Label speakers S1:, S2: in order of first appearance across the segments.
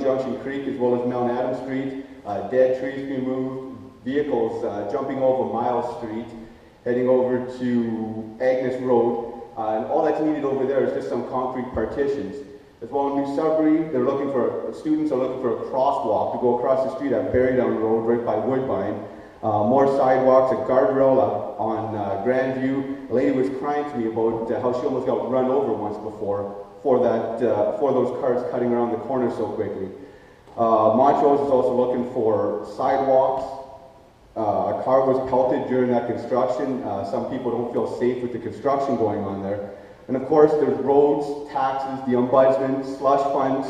S1: Junction Creek as well as Mount Adams Street. Dead trees being moved, vehicles jumping over Miles Street, heading over to Agnes Road. And all that's needed over there is just some concrete partitions. As well in New Sudbury, students are looking for a crosswalk to go across the street at Barrydown Road right by Woodbine. More sidewalks, a guardrail on Grandview. A lady was crying to me about how she almost got run over once before for those cars cutting around the corner so quickly. Montrose is also looking for sidewalks. A car was pelted during that construction. Some people don't feel safe with the construction going on there. And of course, there's roads, taxes, the ombudsman, slush funds.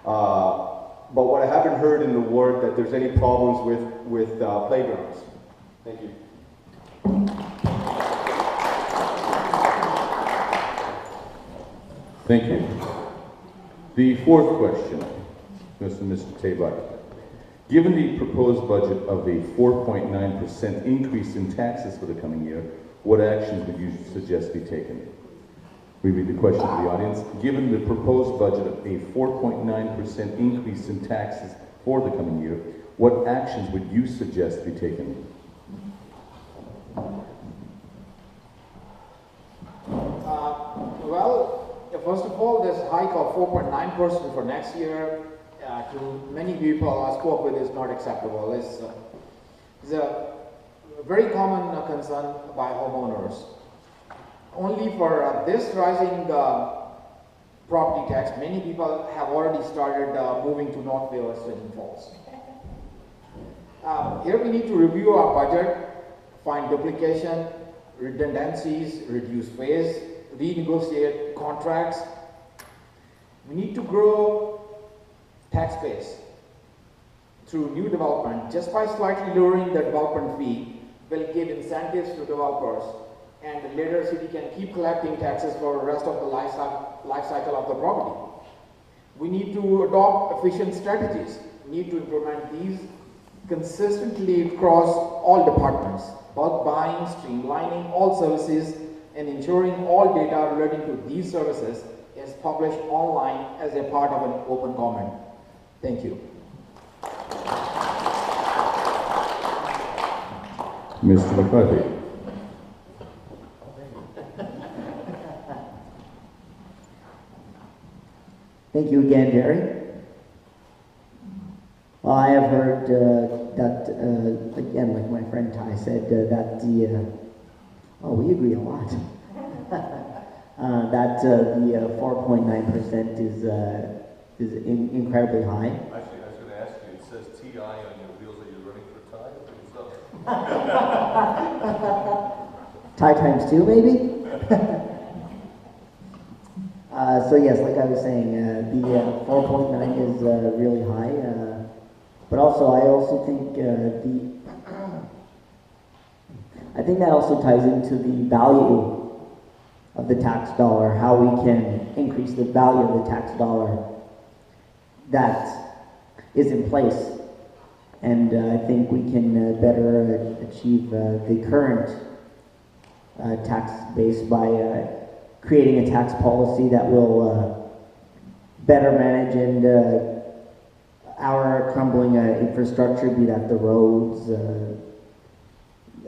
S1: But what I haven't heard in the ward that there's any problems with playgrounds. Thank you.
S2: Thank you. The fourth question, Mr. Tabak. Given the proposed budget of a 4.9% increase in taxes for the coming year, what actions would you suggest be taken? We read the question to the audience. Given the proposed budget of a 4.9% increase in taxes for the coming year, what actions would you suggest be taken?
S3: First of all, this hike of 4.9% for next year to many people I spoke with is not acceptable. It's a very common concern by homeowners. Only for this rising property tax, many people have already started moving to North Bay or Sweden Falls. Here we need to review our budget, find duplication, redundancies, reduce waste, renegotiate contracts. We need to grow tax base through new development. Just by slightly lowering the development fee will give incentives to developers, and later city can keep collecting taxes for the rest of the life cycle of the property. We need to adopt efficient strategies. We need to implement these consistently across all departments, bulk buying, streamlining all services, and ensuring all data relating to these services is published online as a part of an open comment. Thank you.
S2: Mr. McCarthy.
S4: Thank you again, Jerry. Well, I have heard that, again, like my friend Ty said, that we agree a lot. That the 4.9% is incredibly high.
S2: Actually, I was going to ask you, it says TI on your wheels that you're running for Ty?
S4: Tie times 2, maybe? So yes, like I was saying, the 4.9 is really high, but also I also think I think that also ties into the value of the tax dollar, how we can increase the value of the tax dollar that is in place, and I think we can better achieve the current tax base by creating a tax policy that will better manage and our crumbling infrastructure, be that the roads,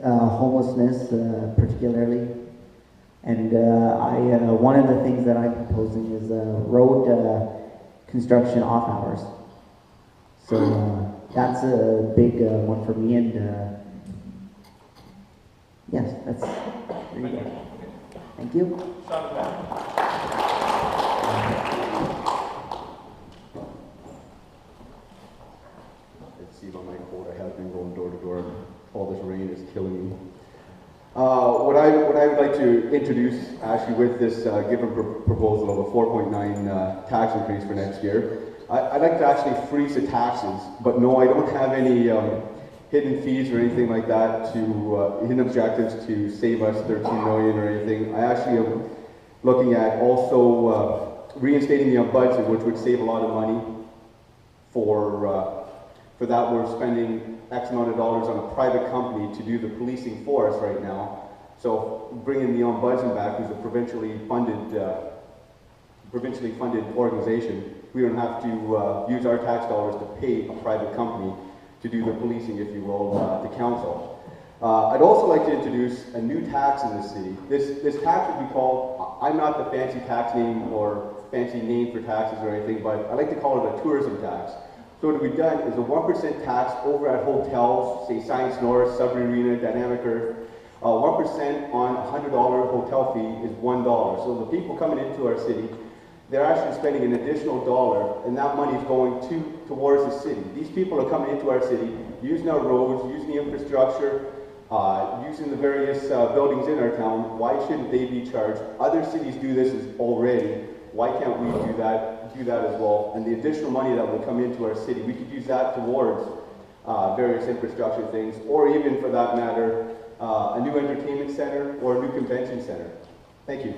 S4: homelessness particularly. And one of the things that I'm proposing is road construction off hours. So that's a big one for me, and yes, that's there you go. Thank you.
S1: Let's see about my quote. I have been going door to door. All this rain is killing me. What I would like to introduce, actually, with this given proposal of a 4.9 tax increase for next year, I'd like to actually freeze the taxes, but no, I don't have any hidden fees or anything like that to hidden objectives to save us 13 million or anything. I actually am looking at also reinstating the ombudsman, which would save a lot of money. For that, we're spending X amount of dollars on a private company to do the policing for us right now. So bringing the ombudsman back, who's a provincially funded organization, We don't have to use our tax dollars to pay a private company to do the policing, if you will, to council. I'd also like to introduce a new tax in the city. This tax would be called, I'm not the fancy tax name or fancy name for taxes or anything, but I like to call it a tourism tax. So what we've done is a 1% tax over at hotels, say Science North, Sudbury Arena, Dynamic Earth. 1% on a $100 hotel fee is $1. So the people coming into our city, they're actually spending an additional $1, and that money is going towards the city. These people are coming into our city, using our roads, using the infrastructure, using the various buildings in our town. Why shouldn't they be charged? Other cities do this already. Why can't we do that as well? And the additional money that will come into our city, we could use that towards various infrastructure things, or even for that matter, a new entertainment center or a new convention center. Thank you.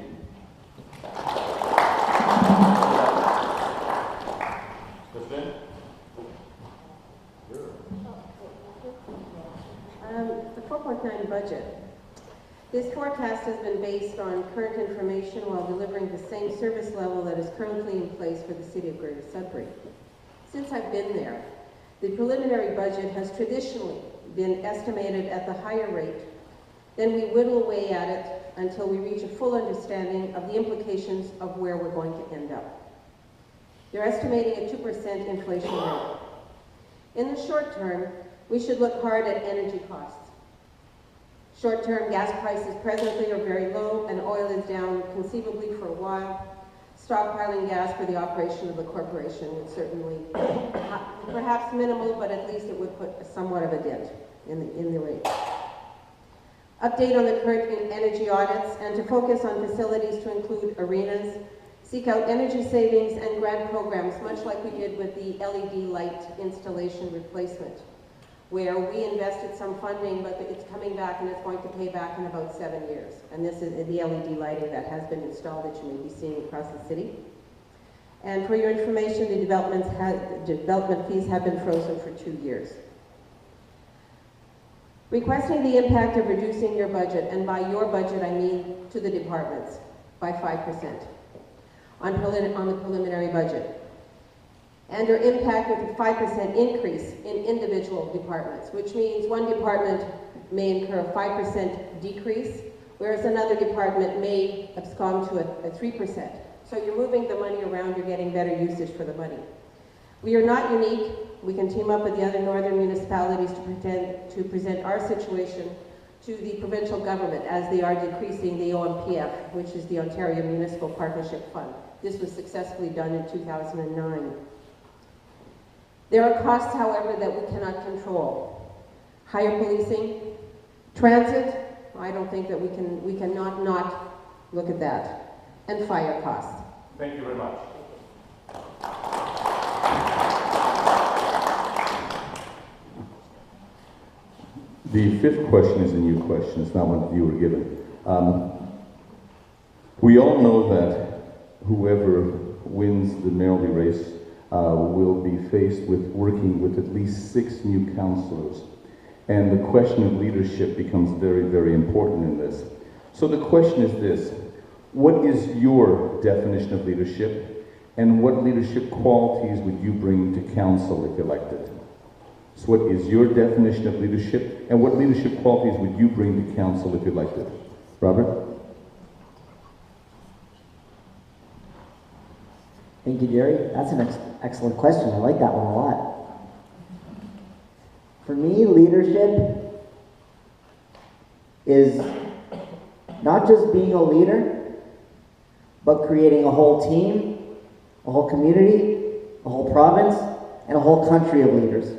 S5: The 4.9 budget. This forecast has been based on current information while delivering the same service level that is currently in place for the city of Greater Sudbury. Since I've been there, the preliminary budget has traditionally been estimated at the higher rate. Then we whittle away at it until we reach a full understanding of the implications of where we're going to end up. They're estimating a 2% inflation rate. In the short term, we should look hard at energy costs. Short-term gas prices presently are very low, and oil is down conceivably for a while. Stockpiling gas for the operation of the corporation would certainly, perhaps minimal, but at least it would put somewhat of a dent in the rate. Update on the current energy audits, and to focus on facilities to include arenas, seek out energy savings and grant programs, much like we did with the LED light installation replacement, where we invested some funding, but it's coming back and it's going to pay back in about 7 years. And this is the LED lighting that has been installed that you may be seeing across the city. And for your information, the development fees have been frozen for 2 years. Requesting the impact of reducing your budget, and by your budget I mean to the departments, by 5% on the preliminary budget. And your impact with a 5% increase in individual departments, which means one department may incur a 5% decrease, whereas another department may abscond to a 3%. So you're moving the money around, you're getting better usage for the money. We are not unique. We can team up with the other northern municipalities to present our situation to the provincial government as they are decreasing the OMPF, which is the Ontario Municipal Partnership Fund. This was successfully done in 2009. There are costs, however, that we cannot control. Higher policing, transit, I don't think that we cannot not look at that, and fire costs.
S2: Thank you very much. The fifth question is a new question. It's not one that you were given. We all know that whoever wins the mayoralty race will be faced with working with at least 6 new councillors. And the question of leadership becomes very, very important in this. So the question is this: what is your definition of leadership, and what leadership qualities would you bring to council if elected? So what is your definition of leadership, and what leadership qualities would you bring to council if elected? Robert?
S4: Thank you, Jerry. That's an excellent question. I like that one a lot. For me, leadership is not just being a leader, but creating a whole team, a whole community, a whole province, and a whole country of leaders.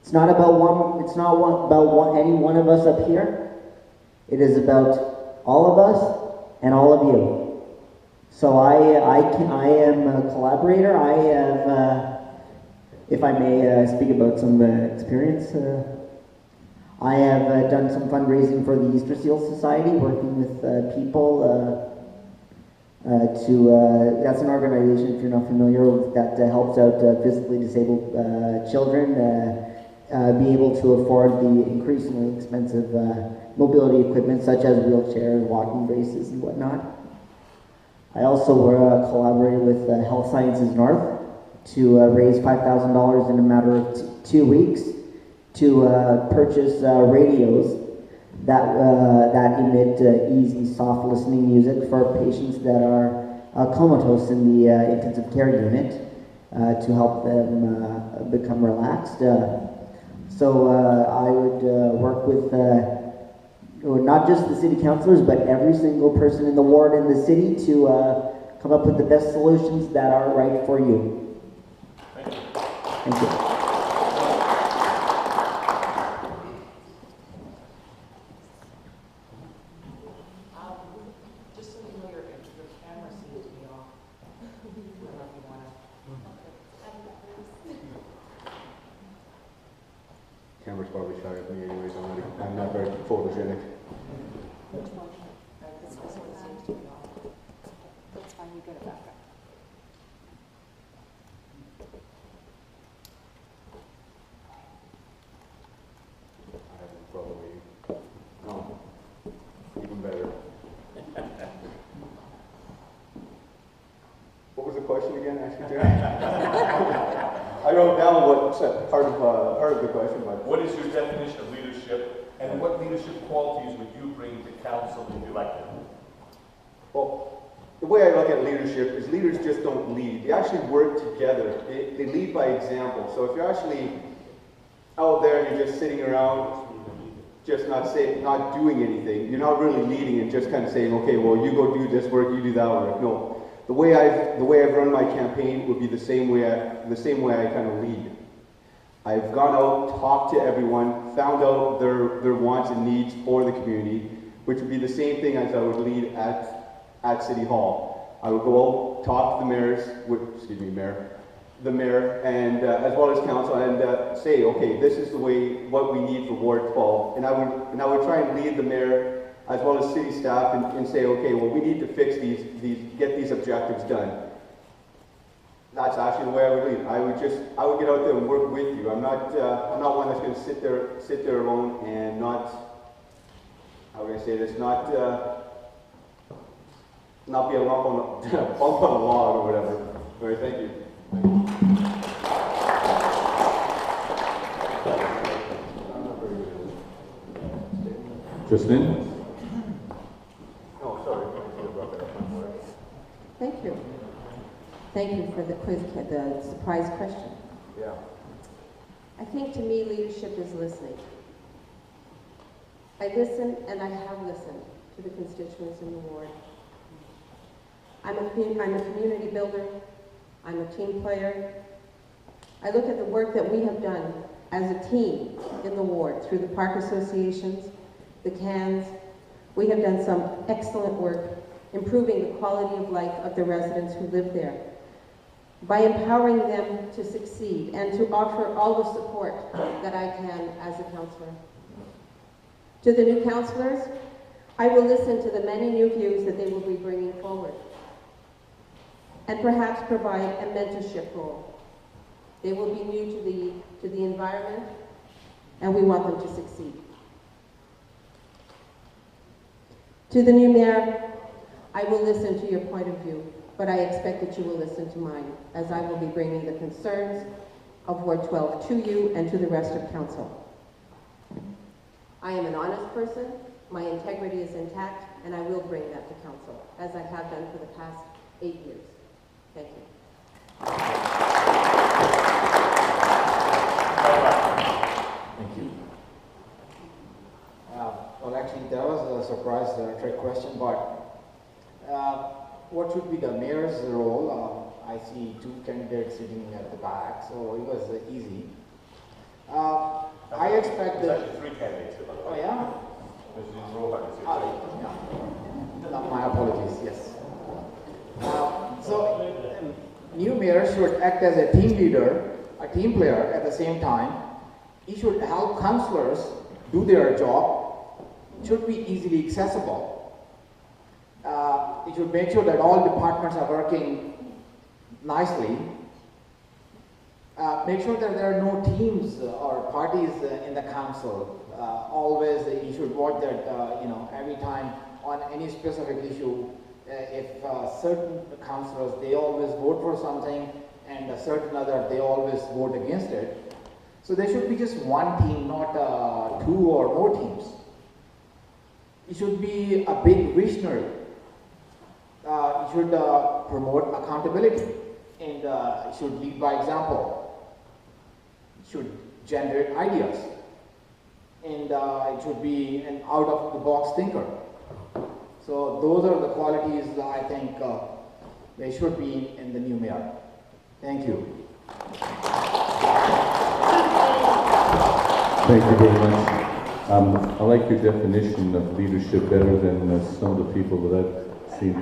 S4: It's not about any one of us up here. It is about all of us and all of you. So I am a collaborator. I have, if I may speak about some experience, I have done some fundraising for the Easter Seal Society, working with people that's an organization, if you're not familiar with, that helps out physically disabled children be able to afford the increasingly expensive mobility equipment such as wheelchairs, walking braces, and whatnot. I also collaborated with Health Sciences North to raise $5,000 in a matter of 2 weeks to purchase radios that emit easy, soft listening music for patients that are comatose in the intensive care unit to help them become relaxed. So I would work with not just the city councilors, but every single person in the ward and the city to come up with the best solutions that are right for you.
S2: Thank you.
S4: Thank you.
S6: Just so you know, your camera seems to be off. I don't know if you want to.
S1: Camera's probably shy of me anyways, I'm not very photogenic.
S6: Which one? This one seems to be off. That's fine, you get it back up.
S1: I have no problem with you. No, even better. What was the question again, actually, Jerry? I wrote down what part of the question, but
S2: What is your definition of leadership, and what leadership qualities would you bring to council if elected?
S1: well, the way I look at leadership is leaders just don't lead. They actually work together. They lead by example. So if you're actually out there and you're just sitting around, just not doing anything, you're not really leading and just kind of saying, okay, well, you go do this work, you do that work. No. The way I've run my campaign would be the same way I kind of lead. I've gone out, talked to everyone, found out their wants and needs for the community, which would be the same thing as I would lead at City Hall. I would go out, talk to the mayor, and as well as council, and say, okay, this is the way what we need for Ward 12, and I would try and lead the mayor as well as city staff and say, okay, well, we need to fix get these objectives done. That's actually the way I would lead. I would get out there and work with you. I'm not one that's going to sit there alone and not, how would I say this, not be a lump on a log or whatever. All right, thank you.
S2: Justin?
S1: Oh, sorry.
S5: Thank you. Thank you for the surprise question.
S1: Yeah.
S5: I think to me, leadership is listening. I listen, and I have listened to the constituents in the ward. I'm a community builder. I'm a team player. I look at the work that we have done as a team in the ward through the park associations, the CANs. We have done some excellent work improving the quality of life of the residents who live there by empowering them to succeed and to offer all the support that I can as a councillor. To the new councillors, I will listen to the many new views that they will be bringing forward and perhaps provide a mentorship role. They will be new to the environment, and we want them to succeed. To the new mayor, I will listen to your point of view, but I expect that you will listen to mine, as I will be bringing the concerns of Ward 12 to you and to the rest of council. I am an honest person, my integrity is intact, and I will bring that to council, as I have done for the past 8 years. Thank you.
S2: Thank you.
S3: Well, actually, that was a surprise trick question, but what should be the mayor's role? I see 2 candidates sitting at the back, so it was easy. I expect
S2: There's
S3: that.
S2: actually 3 candidates here, by the
S3: Oh,
S2: way.
S3: yeah?
S2: There's Rohan is here.
S3: Yeah. My apologies, yes. So, new mayor should act as a team leader, a team player at the same time. He should help councillors do their job. It should be easily accessible. It should make sure that all departments are working nicely. Make sure that there are no teams or parties in the council. Always, you should watch that, every time on any specific issue, if certain councillors, they always vote for something, and a certain other, they always vote against it. So there should be just one team, not 2 or more teams. It should be a big visionary. It should promote accountability, and it should lead by example. It should generate ideas, and it should be an out-of-the-box thinker. So those are the qualities that I think they should be in the new mayor. Thank you.
S2: Thank you very much. I like your definition of leadership better than some of the people that I've seen.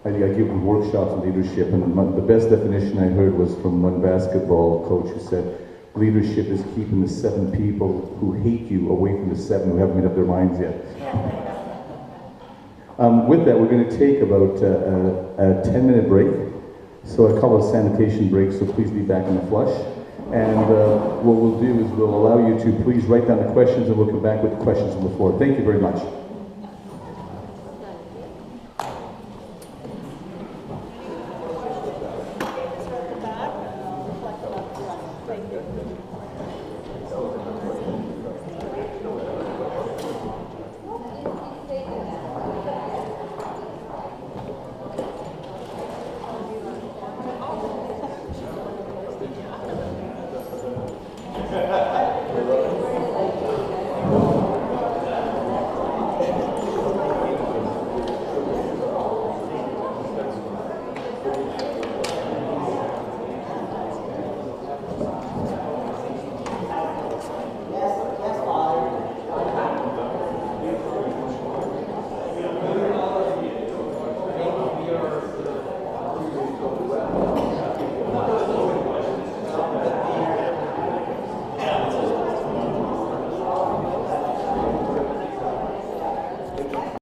S2: I give workshops on leadership, and the best definition I heard was from one basketball coach who said, leadership is keeping the 7 people who hate you away from the 7 who haven't made up their minds yet. With that, we're going to take about a 10-minute break. So I call it a sanitation break, so please be back in the flush. And what we'll do is we'll allow you to please write down the questions, and we'll come back with the questions on the floor. Thank you very much.